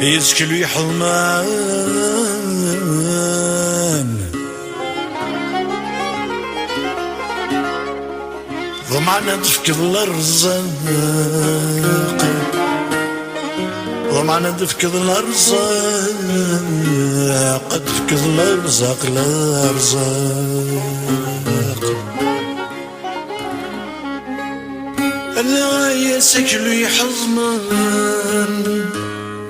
يسكلو يحضمان ضمعنا تفكض الارزاق ضمعنا تفكض الارزاق تفكض الارزاق لا يسكلو يحضمان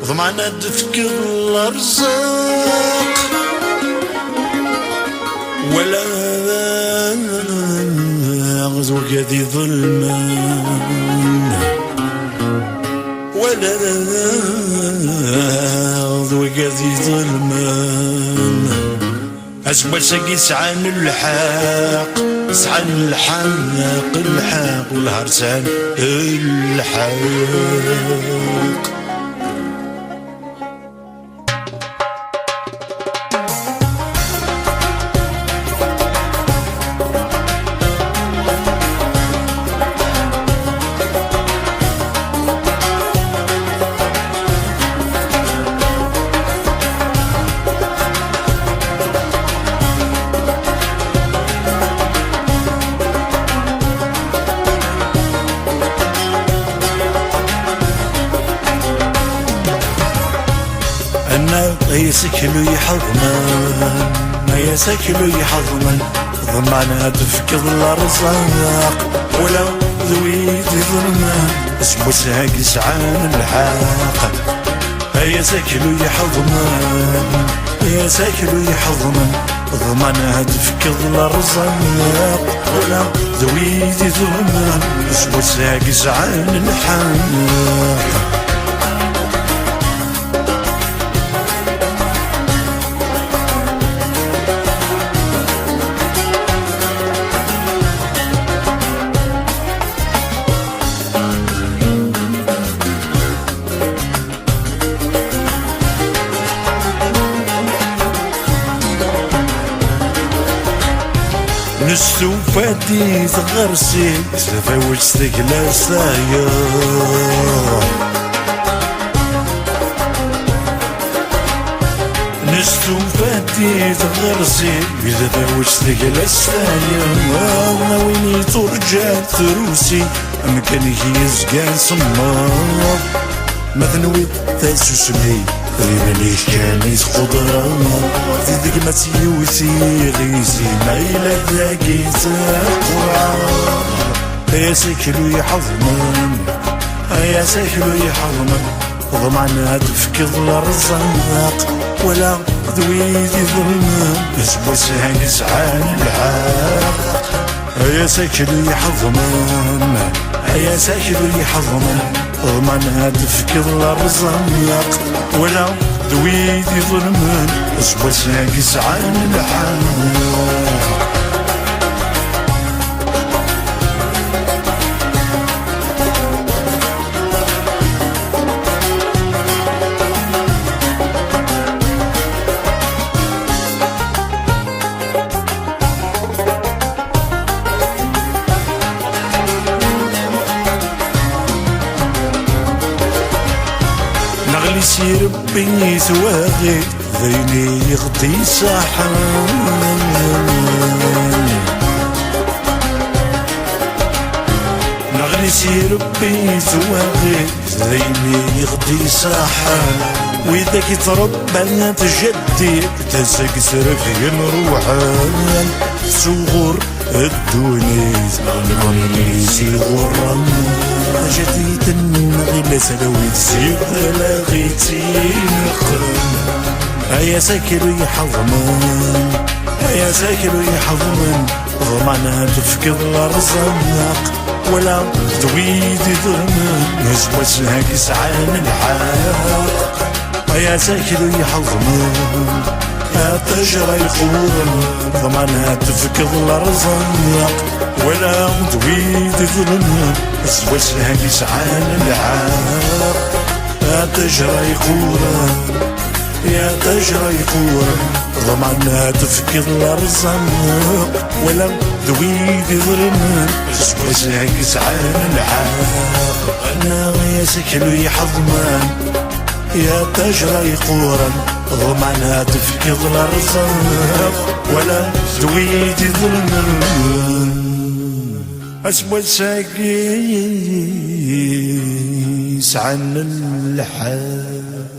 ضمعنا تفكر الارزاق ولا وقادي ظلمان ولا وقادي ظلمان أسبوع ساقي سعان الحاق سعان الحاق والهرسان الحاق يسكلو يحضمن يسكلو يحضمن ضمعنا تفكض الارزاق ولا ذويد ظلمان اسمو ساق سعان الحاق يسكلو يحضمن يسكلو يحضمن ضمعنا تفكض الارزاق ولا ذويد ظلمان اسمو ساق سعان الحاق نستو فادي تغرسي تفاوج ستقلا سايا نستو فادي تغرسي تفاوج ستقلا سايا ويني ترجع تروسي أمكانك يزقان صمار مثنوي تاسو سمي مليش كان يسقدر تدق ما تيوسي غيزي ما إلا ذاكي تقرا يا سكلو يحضمن يا سكلو يحضمن ضمعنا تفكض الارزاق ولا ذويدي ظلمان اسبوع ساق سعان الحاق يا سكلو يحضمن يا سكلو يحضمن ضمعنا تفكض الارزاق ولا ذويدي ظلمان اسبوع ساق سعان الحاق نغلي ربي سواغي ذيني يغطي ساحان نغلي ربي سواغي ذيني يغطي ساحان وإذا كتربى تجدي تسق سرفي روحان صغور الدونيز غنغنيزي غرام جديد غير سلويت زيد لغيتي نقرن هيا ساكر يحضمن هيا ساكر يحضمن ضمعنا تفكض الارزاق ولا تويدي ظلمن نسبة سهاك سعان الحاق هيا ساكر يحضمن تجرى يخورن ضمعنا تفكض الارزاق ولا تويدي ظلمن نسبة سهاك سعان الحاق تجرى يخورن يا تجرى يقول ضمعنا تفكر الارزاق ولا ذويذ ظلم سوسك سعان الحق انا يسكن يحضمان يا تجرى يقورا ضمعنا تفكر الارزاق ولا ذويذ ظلم سوسك سعان الحق